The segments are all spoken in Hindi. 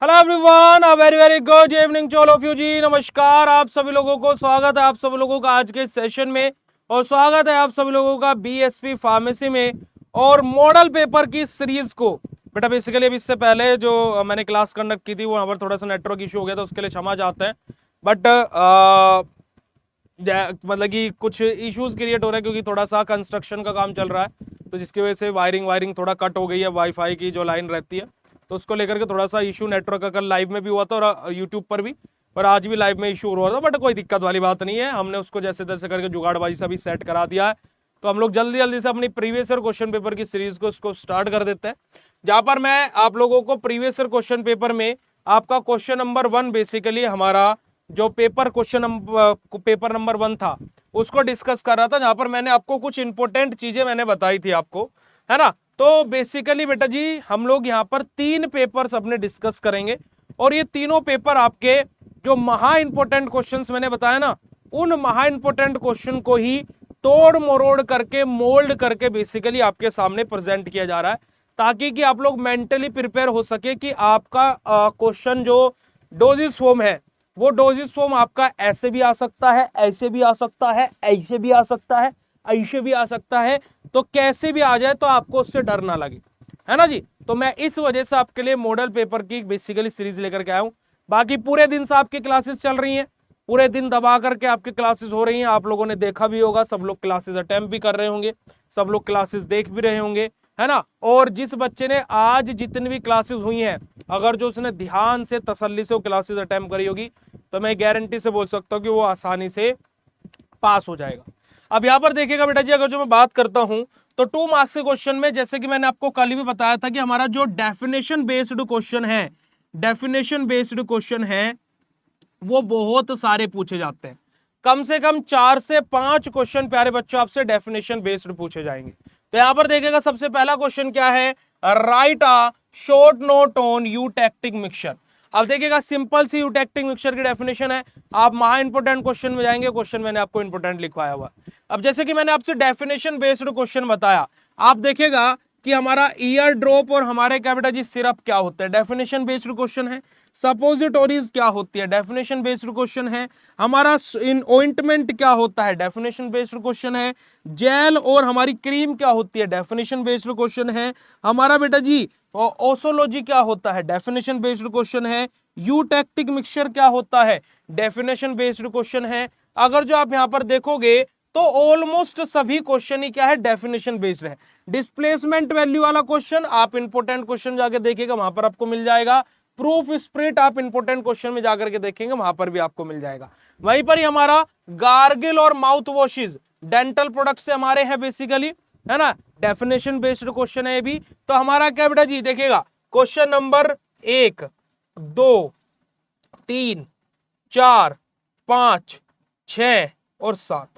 Hello everyone, a very very good evening to all of you जी। नमस्कार आप सभी लोगों को, स्वागत है आप सभी लोगों का आज के सेशन में और स्वागत है आप सभी लोगों का बीएसपी फार्मेसी में और मॉडल पेपर की सीरीज को। बेटा बेसिकली अभी इससे पहले जो मैंने क्लास कंडक्ट की थी वहां पर थोड़ा सा नेटवर्क इशू हो गया था, उसके लिए क्षमा चाहते हैं। बट मतलब कि कुछ इश्यूज क्रिएट हो रहे हैं क्योंकि थोड़ा सा कंस्ट्रक्शन का काम चल रहा है, तो जिसकी वजह से वायरिंग थोड़ा कट हो गई है, वाईफाई की जो लाइन रहती है, तो उसको लेकर के थोड़ा सा इशू नेटवर्क का कल लाइव में भी हुआ था और यूट्यूब पर भी, पर आज भी लाइव में इशू हो रहा था। बट कोई दिक्कत वाली बात नहीं है, हमने उसको जैसे तैसे करके जुगाड़बाजी से भी सेट करा दिया है। तो हम लोग जल्दी जल्दी से अपनी प्रीवियस ईयर क्वेश्चन पेपर की सीरीज को उसको स्टार्ट कर देते हैं, जहां पर मैं आप लोगों को प्रीवियस ईयर क्वेश्चन पेपर में आपका क्वेश्चन नंबर 1 बेसिकली हमारा जो पेपर नंबर 1 था उसको डिस्कस कर रहा था, जहां पर मैंने आपको कुछ इंपॉर्टेंट चीजें मैंने बताई थी आपको, है ना। तो बेसिकली बेटा जी हम लोग यहाँ पर 3 पेपर्स अपने डिस्कस करेंगे और ये तीनों पेपर आपके जो महा इंपॉर्टेंट क्वेश्चंस मैंने बताया ना, उन महा इंपॉर्टेंट क्वेश्चन को ही तोड़ मरोड़ करके मोल्ड करके बेसिकली आपके सामने प्रेजेंट किया जा रहा है, ताकि कि आप लोग मेंटली प्रिपेयर हो सके कि आपका क्वेश्चन जो डोजिस फॉर्म है वो डोजिस फॉर्म आपका ऐसे भी आ सकता है, ऐसे भी आ सकता है, ऐसे भी आ सकता है, ऐसे भी आ सकता है। तो कैसे भी आ जाए तो आपको उससे डर ना लगे, है ना जी। तो मैं इस वजह से आपके लिए मॉडल पेपर की बेसिकली सीरीज लेकर के आया हूं। बाकी पूरे दिन से आपकी क्लासेस चल रही हैं, पूरे दिन दबा करके आपकी क्लासेस हो रही हैं, आप लोगों ने देखा भी होगा, सब लोग क्लासेस अटेम्प्ट भी कर रहे होंगे, सब लोग क्लासेस देख भी रहे होंगे, है ना। और जिस बच्चे ने आज जितनी भी क्लासेस हुई हैं, अगर जो उसने ध्यान से तसल्ली से वो क्लासेस अटेम्प्ट करी होगी, तो मैं गारंटी से बोल सकता हूं कि वो आसानी से पास हो जाएगा। अब यहां पर देखिएगा बेटा जी, अगर जो मैं बात करता हूं तो 2 मार्क्स के क्वेश्चन में, जैसे कि मैंने आपको कल भी बताया था कि हमारा जो डेफिनेशन बेस्ड क्वेश्चन है, डेफिनेशन बेस्ड क्वेश्चन है वो बहुत सारे पूछे जाते हैं। कम से कम 4 से 5 क्वेश्चन प्यारे बच्चों आपसे डेफिनेशन बेस्ड पूछे जाएंगे। तो यहां पर देखिएगा सबसे पहला क्वेश्चन क्या है, right a short note on eutectic mixture. अब देखिएगा सिंपल सी यूटेक्टिक मिक्सचर की डेफिनेशन है। आप महा इंपोर्टेंट क्वेश्चन में जाएंगे, क्वेश्चन मैंने आपको इंपोर्टेंट लिखवाया हुआ। अब जैसे कि मैंने आपसे डेफिनेशन बेस्ड क्वेश्चन बताया, आप देखेगा कि हमारा ईयर ड्रॉप और हमारे क्या बेटा जी सिरप क्या होता है, डेफिनेशन बेस्ड क्वेश्चन है। सपोजिटोरीज क्या होती है, डेफिनेशन बेस्ड क्वेश्चन है। हमारा इन ऑइंटमेंट क्या होता है, डेफिनेशन बेस्ड क्वेश्चन है। जेल और हमारी क्रीम क्या होती है, डेफिनेशन बेस्ड क्वेश्चन है। हमारा बेटा जी ओसोलॉजी क्या होता है, डेफिनेशन बेस्ड क्वेश्चन है। यूटेक्टिक मिक्सचर क्या होता है, डेफिनेशन बेस्ड क्वेश्चन है। अगर जो आप यहां पर देखोगे तो ऑलमोस्ट सभी क्वेश्चन ही क्या है, डेफिनेशन बेस्ड है। डिस्प्लेसमेंट वैल्यू वाला क्वेश्चन आप इंपोर्टेंट क्वेश्चन जाके देखिएगा, वहां पर आपको मिल जाएगा। प्रूफ स्प्रिट आप इंपोर्टेंट क्वेश्चन में जाकर के देखेंगे, वहां पर भी आपको मिल जाएगा। वहीं पर ही हमारा गार्गिल और माउथ वॉशेज डेंटल प्रोडक्ट से हमारे हैं बेसिकली, है ना, डेफिनेशन बेस्ड क्वेश्चन है ये भी। तो हमारा क्या बेटा जी देखिएगा, क्वेश्चन नंबर 1, 2, 3, 4, 5, 6 और 7,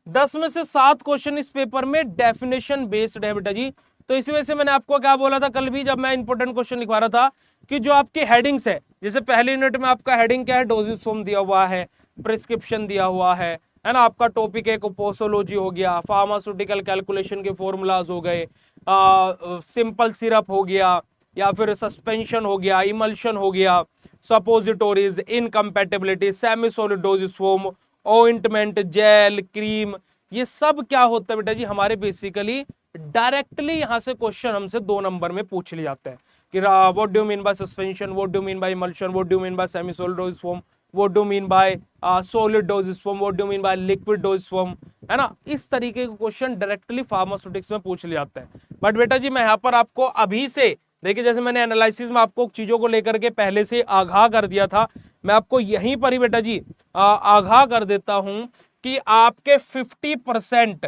10 में से 7 क्वेश्चन इस पेपर में डेफिनेशन बेस्ड है बेटा जी। तो इस वजह से मैंने आपको क्या बोला था कल भी जब मैं इंपोर्टेंट क्वेश्चन लिखवा रहा था, कि जो आपकी हेडिंग्स है, जैसे पहले यूनिट में आपका हेडिंग क्या है, डोजेस फॉर्म दिया हुआ है, प्रिस्क्रिप्शन दिया हुआ है ना। आपका टॉपिक एक पोसोलॉजी हो गया, फार्मास्यूटिकल कैलकुलेशन के फॉर्मूलाज हो गए, सिंपल सिरप हो गया, या फिर सस्पेंशन हो गया, इमल्शन हो गया, suppositories, incompatibility, semi solid doses form, ointment, gel, cream, ये सब क्या होता है बेटा जी हमारे बेसिकली डायरेक्टली यहां से क्वेश्चन हमसे 2 नंबर में पूछ लिए जाते हैं कि what do you mean by suspension, what do you mean by emulsion, what do you mean by semi solid doses form, what do you mean by solid doses form, what do you mean by liquid dosage form, है ना। इस तरीके के क्वेश्चन डायरेक्टली फार्मास्यूटिक्स में पूछ लिए जाते हैं। बट बेटा जी मैं यहाँ पर आपको अभी से देखिए, जैसे मैंने एनालिसिस में आपको चीजों को लेकर के पहले से आगाह कर दिया था, मैं आपको यहीं पर ही बेटा जी आगाह कर देता हूं कि आपके 50%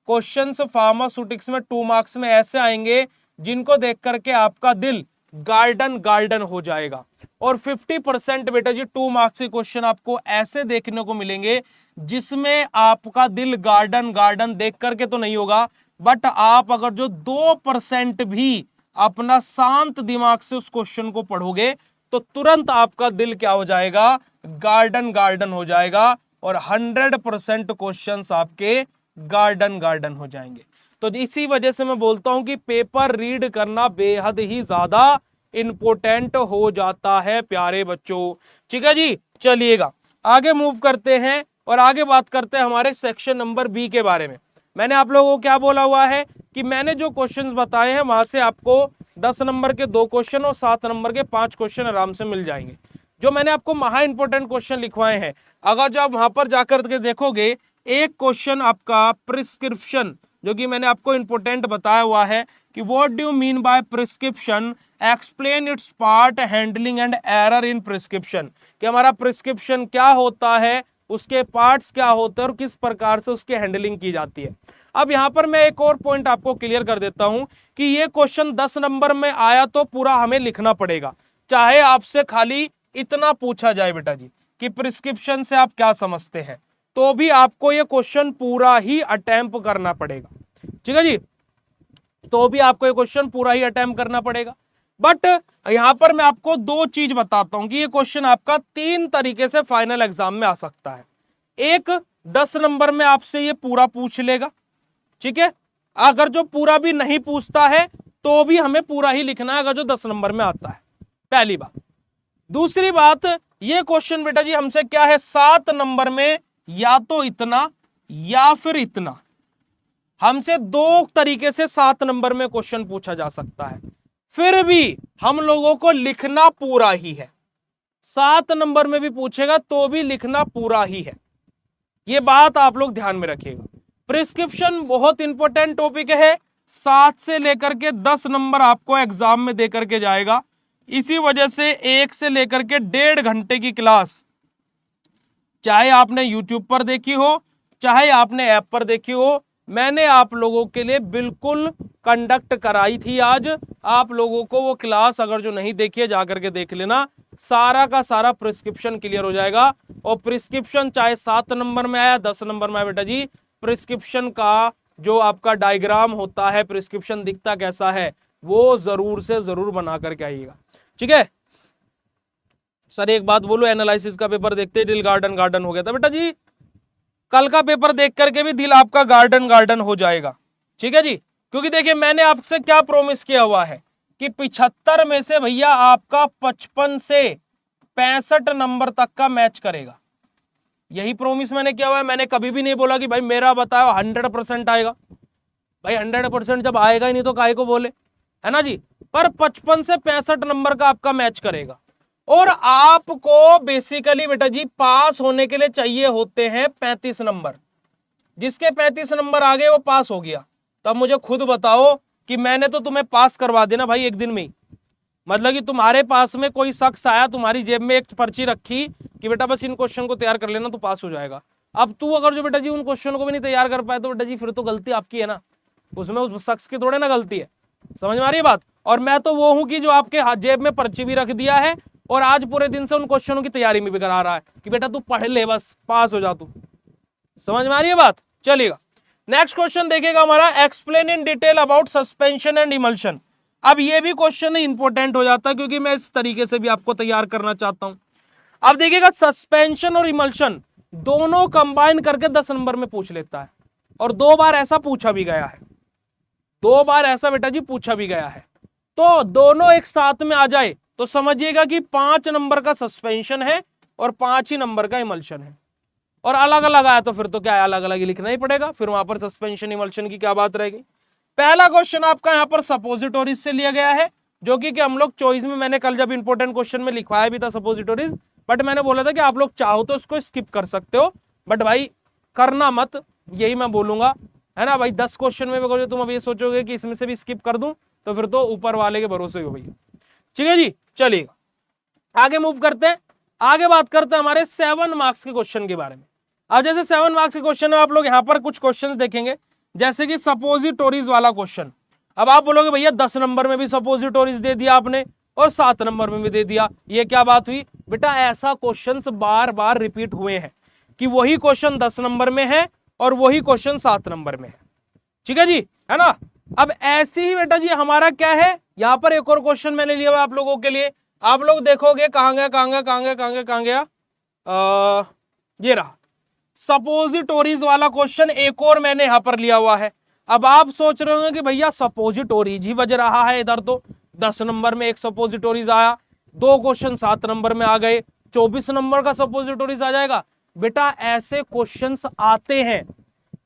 क्वेश्चंस फार्मास्यूटिक्स में 2 मार्क्स में ऐसे आएंगे जिनको देख करके आपका दिल गार्डन गार्डन हो जाएगा, और 50% बेटा जी 2 मार्क्स के क्वेश्चन आपको ऐसे देखने को मिलेंगे जिसमें आपका दिल गार्डन गार्डन देख करके तो नहीं होगा, बट आप अगर जो 2% भी अपना शांत दिमाग से उस क्वेश्चन को पढ़ोगे तो तुरंत आपका दिल क्या हो जाएगा, गार्डन गार्डन हो जाएगा, और 100% क्वेश्चंस आपके गार्डन गार्डन हो जाएंगे। तो इसी वजह से मैं बोलता हूं कि पेपर रीड करना बेहद ही ज्यादा इंपोर्टेंट हो जाता है प्यारे बच्चों। ठीक है जी, चलिएगा आगे मूव करते हैं और आगे बात करते हैं हमारे सेक्शन नंबर बी के बारे में। मैंने आप लोगों को क्या बोला हुआ है कि मैंने जो क्वेश्चंस बताए हैं वहां से आपको 10 नंबर के 2 क्वेश्चन और 7 नंबर के 5 क्वेश्चन आराम से मिल जाएंगे। जो मैंने आपको महा इंपोर्टेंट क्वेश्चन लिखवाए हैं, अगर जो आप वहां पर जाकर के देखोगे, एक क्वेश्चन आपका प्रिस्क्रिप्शन, जो कि मैंने आपको इंपोर्टेंट बताया हुआ है कि what do you mean by prescription, explain it's part, handling and error in prescription, कि हमारा प्रिस्क्रिप्शन क्या होता है, उसके पार्ट्स क्या होते हैं और किस प्रकार से उसकी हैंडलिंग की जाती है। अब यहां पर मैं एक और पॉइंट आपको क्लियर कर देता हूं कि ये क्वेश्चन 10 नंबर में आया तो पूरा हमें लिखना पड़ेगा, चाहे आपसे खाली इतना पूछा जाए बेटा जी कि प्रिस्क्रिप्शन से आप क्या समझते हैं, तो भी आपको ये क्वेश्चन पूरा ही अटेम्प्ट करना पड़ेगा। ठीक है जी, तो भी आपको ये क्वेश्चन पूरा ही अटेम्प्ट करना पड़ेगा। बट यहां पर मैं आपको 2 चीज बताता हूं कि ये क्वेश्चन आपका 3 तरीके से फाइनल एग्जाम में आ सकता है। एक, 10 नंबर में आपसे ये पूरा पूछ लेगा, ठीक है, अगर जो पूरा भी नहीं पूछता है तो भी हमें पूरा ही लिखना है अगर जो 10 नंबर में आता है, पहली बात। दूसरी बात, ये क्वेश्चन बेटा जी हमसे क्या है, 7 नंबर में या तो इतना या फिर इतना, हमसे 2 तरीके से 7 नंबर में क्वेश्चन पूछा जा सकता है, फिर भी हम लोगों को लिखना पूरा ही है। 7 नंबर में भी पूछेगा तो भी लिखना पूरा ही है, ये बात आप लोग ध्यान में रखिएगा। प्रिस्क्रिप्शन बहुत इंपॉर्टेंट टॉपिक है, 7 से लेकर के 10 नंबर आपको एग्जाम में देकर के जाएगा। इसी वजह से 1 से लेकर के 1.5 घंटे की क्लास, चाहे आपने यूट्यूब पर देखी हो चाहे आपने ऐप पर देखी हो, मैंने आप लोगों के लिए बिल्कुल कंडक्ट कराई थी। आज आप लोगों को वो क्लास अगर जो नहीं देखी है जाकर के देख लेना, सारा का सारा प्रिस्क्रिप्शन क्लियर हो जाएगा। और प्रिस्क्रिप्शन चाहे 7 नंबर में आया 10 नंबर में आया बेटा जी, प्रिस्क्रिप्शन का जो आपका डायग्राम होता है, प्रिस्क्रिप्शन दिखता कैसा है, वो जरूर से जरूर बना करके आइएगा। ठीक है सर, एक बात बोलो, एनालिसिस का पेपर देखते ही दिल गार्डन गार्डन हो गया था बेटा जी, कल का पेपर देख करके भी दिल आपका गार्डन गार्डन हो जाएगा। ठीक है जी, क्योंकि देखिए मैंने आपसे क्या प्रॉमिस किया हुआ है कि 75 में से भैया आपका 55 से 65 नंबर तक का मैच करेगा, यही प्रॉमिस मैंने किया हुआ है। मैंने कभी भी नहीं बोला कि भाई मेरा बताओ 100% आएगा, भाई 100% जब आएगा ही नहीं तो काहे को बोले, है ना जी। पर 55 से 65 नंबर का आपका मैच करेगा। और आपको बेसिकली बेटा जी पास होने के लिए चाहिए होते हैं 35 नंबर, जिसके 35 नंबर आ गए वो पास हो गया। तो अब मुझे खुद बताओ कि मैंने तो तुम्हें पास करवा देना भाई एक दिन में ही, मतलब कि तुम्हारे पास में कोई शख्स आया, तुम्हारी जेब में एक पर्ची रखी कि बेटा बस इन क्वेश्चन को तैयार कर लेना तो पास हो जाएगा। अब तू अगर जो बेटा जी उन क्वेश्चन को भी नहीं तैयार कर पाए तो बेटा जी फिर तो गलती आपकी है ना, उसमें उस शख्स की थोड़े ना गलती है। समझ में आ रही है बात। और मैं तो वो हूं कि जो आपके हाथ जेब में पर्ची भी रख दिया है और आज पूरे दिन से उन क्वेश्चनों की तैयारी में भी करा रहा है कि बेटा तू पढ़ ले बस पास हो जा तू। समझ में आ रही है बात। चलिएगा नेक्स्ट क्वेश्चन देखिएगा हमारा, explain in detail about suspension and emulsion. अब ये भी क्वेश्चन इंपॉर्टेंट हो जाता है क्योंकि मैं इस तरीके से भी आपको तैयार करना चाहता हूं। अब देखिएगा सस्पेंशन और इमल्शन दोनों कंबाइन करके 10 नंबर में पूछ लेता है, और 2 बार ऐसा पूछा भी गया है, 2 बार ऐसा बेटा जी पूछा भी गया है। तो दोनों एक साथ में आ जाए तो समझिएगा कि 5 नंबर का सस्पेंशन है और 5 ही नंबर का इमल्शन है। और अलग अलग आया तो फिर तो क्या है, अलग अलग ही लिखना ही पड़ेगा, फिर वहां पर सस्पेंशन इमल्शन की क्या बात रहेगी। पहला क्वेश्चन आपका यहाँ पर सपोजिटोरीज से लिया गया है, जो कि हम लोग चॉइस में, मैंने कल जब इंपॉर्टेंट क्वेश्चन में लिखवाया भी था सपोजिटोरीज, बट मैंने बोला था कि आप लोग चाहो तो इसको स्किप कर सकते हो, बट भाई करना मत, यही मैं बोलूंगा, है ना भाई। 10 क्वेश्चन में अगर तुम अब ये सोचोगे कि इसमें से भी स्किप कर दूं तो फिर तो ऊपर वाले के भरोसे हो भैया। ठीक है जी, चलिएगा आगे मूव करते हैं, आगे बात करते हैं हमारे 7 मार्क्स के क्वेश्चन के बारे में। अब जैसे 7 मार्क्स के क्वेश्चन है, आप लोग यहाँ पर कुछ क्वेश्चन देखेंगे, जैसे कि सपोजिटोरीज वाला क्वेश्चन। अब आप बोलोगे भैया 10 नंबर में भी सपोजिटोरीज दे दिया आपने और 7 नंबर में भी दे दिया, ये क्या बात हुई बेटा। ऐसा क्वेश्चन बार बार रिपीट हुए हैं कि वही क्वेश्चन 10 नंबर में है और वही क्वेश्चन 7 नंबर में है। ठीक है जी, है ना। अब ऐसे ही बेटा जी हमारा क्या है, यहां पर एक और क्वेश्चन मैंने लिया हुआ आप लोगों के लिए। आप लोग देखोगे कहां गया कहां गया कहां गया कहां गया कहां गया, ये रहा सपोजिटोरीज वाला क्वेश्चन, एक और मैंने यहां पर लिया हुआ है। अब आप सोच रहे होंगे कि भैया सपोजिटोरीज ही बज रहा है इधर, तो 10 नंबर में एक सपोजिटोरीज आया, 2 क्वेश्चन 7 नंबर में आ गए, 24 नंबर का सपोजिटोरीज आ जाएगा। बेटा ऐसे क्वेश्चंस आते हैं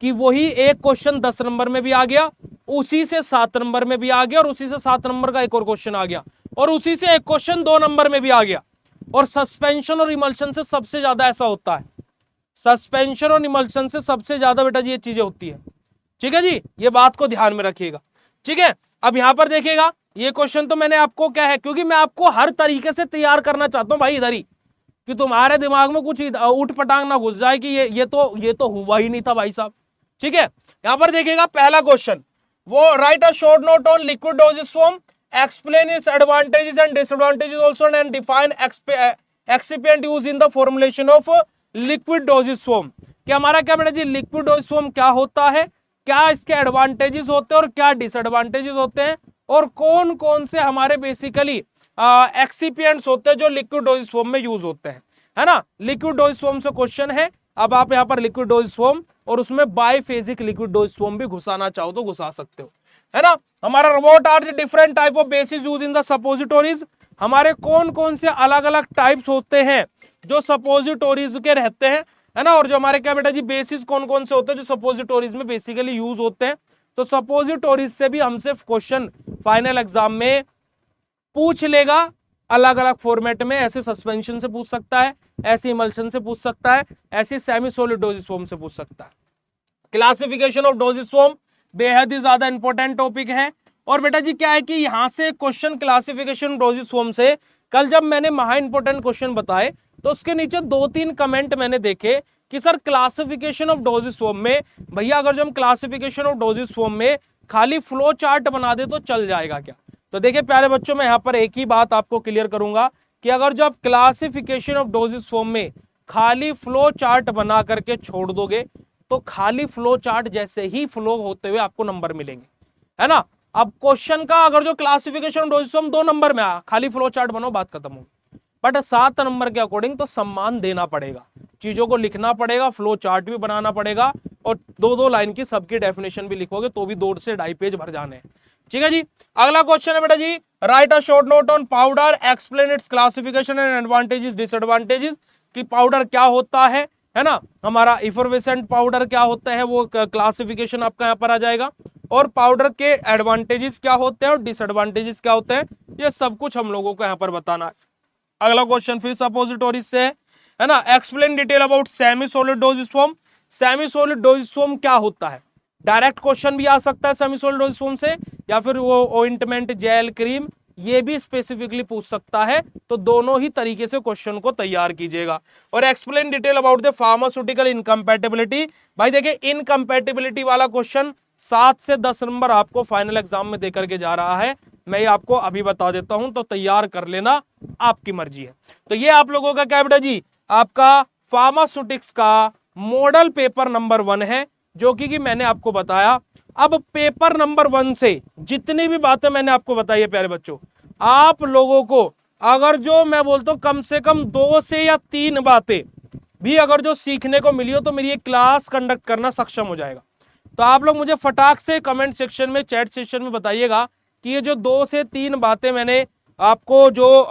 कि वही एक क्वेश्चन 10 नंबर में भी आ गया, उसी से 7 नंबर में भी आ गया, और उसी से 7 नंबर का एक और क्वेश्चन आ गया, और उसी से एक क्वेश्चन 2 नंबर में भी आ गया। और सस्पेंशन और इमल्शन से सबसे ज्यादा ऐसा होता है, सस्पेंशन और इमल्शन से सबसे ज्यादा बेटा जी ये चीजें होती है। ठीक है जी, ये बात को ध्यान में रखिएगा। ठीक है, अब यहां पर देखिएगा, ये क्वेश्चन तो मैंने आपको क्या है, क्योंकि मैं आपको हर तरीके से तैयार करना चाहता हूं भाई इधर ही, कि तुम्हारे दिमाग में कुछ ऊट पटांग ना घुस जाए कि ये तो हुआ ही नहीं था भाई साहब। ठीक है, यहां पर देखिएगा पहला क्वेश्चन, वो right a short note on liquid dosage form, explain its advantages and disadvantages also and define excipient used in the formulation of liquid dosage form. कि हमारा क्या बेटा जी लिक्विड डोसेज फॉर्म क्या होता है, क्या इसके एडवांटेजेस होते हैं और क्या डिसएडवांटेजेस होते हैं, और कौन कौन से हमारे बेसिकली एक्सिपिएंट्स होते हैं जो लिक्विड डोसेज फॉर्म में यूज होते हैं, है ना। लिक्विड डोसेज फॉर्म से क्वेश्चन है। अब आप यहाँ पर लिक्विड डोसेज फॉर्म और उसमें बाइफेजिक लिक्विड डोसेज फॉर्म भी घुसाना चाहो तो घुसा सकते हो, है ना। हमारा what are the different type of basis use in the suppositories, हमारे कौन कौन से अलग अलग टाइप्स होते हैं जो सपोजिटोरीज के रहते हैं, है ना। और जो हमारे क्या बेटा जी बेसिस कौन कौन से होते हैं जो सपोजिटोरीज में बेसिकली यूज होते हैं। तो सपोजिटोरीज से भी हमसे क्वेश्चन फाइनल एग्जाम में पूछ लेगा, अलग अलग फॉर्मेट में। ऐसे सस्पेंशन से पूछ सकता है, ऐसे इमल्शन से पूछ सकता है, ऐसे सेमी सॉलिड डोसेज फॉर्म से पूछ सकता है। क्लासिफिकेशन ऑफ डोसेज फॉर्म बेहद ही ज्यादा इंपॉर्टेंट टॉपिक है। और बेटा जी क्या है कि यहां से क्वेश्चन क्लासिफिकेशन डोसेज फॉर्म से, कल जब मैंने महा इंपॉर्टेंट क्वेश्चन बताए तो उसके नीचे 2-3 कमेंट मैंने देखे कि sir classification of dosage form में, भैया अगर जो हम क्लासिफिकेशन ऑफ डोसेज फॉर्म में खाली फ्लो चार्ट बना दे तो चल जाएगा क्या। तो देखिए प्यारे बच्चों, मैं यहाँ पर एक ही बात आपको क्लियर करूंगा कि अगर जो आप क्लासिफिकेशन ऑफ डोसेज फॉर्म में खाली फ्लो चार्ट बना करके छोड़ दोगे तो खाली फ्लो चार्ट जैसे ही फ्लो होते हुए आपको नंबर मिलेंगे, है ना। अब क्वेश्चन का अगर जो classification of dosage form 2 number में आया, खाली फ्लो चार्ट बनाओ, बात खत्म होगी। बट 7 नंबर के अकॉर्डिंग तो सम्मान देना पड़ेगा, चीजों को लिखना पड़ेगा, फ्लो चार्ट भी बनाना पड़ेगा, और 2-2 लाइन की सबकी डेफिनेशन भी लिखोगे तो भी 2 से 2.5 पेज भर जाने हैं। ठीक है जी, अगला क्वेश्चन है बेटा जी, write a short note on powder, explain its classification and advantages disadvantages. कि पाउडर क्या होता है ना, हमारा इफरवेसेंट पाउडर क्या होता है, वो क्लासिफिकेशन आपका यहाँ पर आ जाएगा, और पाउडर के एडवांटेजेस क्या होते हैं और डिसएडवांटेजेस क्या होते हैं, ये सब कुछ हम लोगों को यहाँ पर बताना है। अगला क्वेश्चन फिर सपोजिटोरीज से है ना, explain detail about semi solid dosage form. Semi solid dosage form क्या होता है, डायरेक्ट क्वेश्चन भी आ सकता है सेमी सॉलिड डोसेज फॉर्म से, या फिर वो ऑइंटमेंट, जेल, क्रीम, ये भी स्पेसिफिकली पूछ सकता है। तो दोनों ही तरीके से क्वेश्चन को तैयार कीजिएगा। और explain detail about the pharmaceutical incompatibility. भाई देखिए इनकम्पैटिबिलिटी वाला क्वेश्चन 7 से 10 नंबर आपको फाइनल एग्जाम में देकर के जा रहा है, मैं ये आपको अभी बता देता हूं, तो तैयार कर लेना, आपकी मर्जी है। तो ये आप लोगों का क्या बेटा जी, आपका फार्मास्यूटिक्स का मॉडल पेपर नंबर 1 है, जो कि मैंने आपको बताया। अब पेपर नंबर 1 से जितनी भी बातें मैंने आपको बताई है प्यारे बच्चों, आप लोगों को अगर जो मैं बोलता हूं कम से कम 2 से या 3 बातें भी अगर जो सीखने को मिली हो तो मेरी एक क्लास कंडक्ट करना सक्षम हो जाएगा। तो आप लोग मुझे फटाक से कमेंट सेक्शन में, चैट सेक्शन में बताइएगा कि ये जो 2 से 3 बातें मैंने आपको जो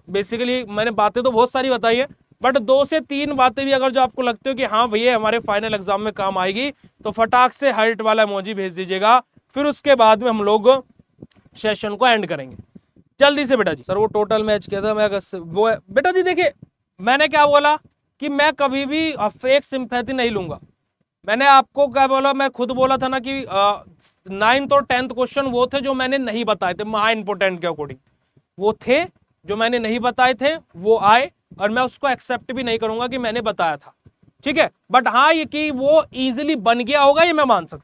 बेसिकली मैंने बातें तो बहुत सारी बताई है, बट 2 से 3 बातें भी अगर जो आपको लगती हो कि हाँ भैया हमारे फाइनल एग्जाम में काम आएगी, तो फटाक से हार्ट वाला इमोजी भेज दीजिएगा। फिर उसके बाद में हम लोग सेशन को एंड करेंगे जल्दी से। बेटा जी सर वो टोटल मैच किया था मैं, वो बेटा जी देखिए मैंने क्या बोला कि मैं कभी भी फेक सिंपैथी नहीं लूंगा। मैंने आपको क्या बोला, मैं खुद बोला था ना कि 9th और 10th क्वेश्चन वो थे जो मैंने नहीं बताए थे, महा इंपोर्टेंट के अकॉर्डिंग वो थे जो मैंने नहीं बताए थे, वो आए, और मैं उसको एक्सेप्ट भी नहीं करूंगा कि मैंने बताया था। ठीक है, बट हाँ ये कि वो इजीली बन गया होगा ये मैं मान सकता हूं।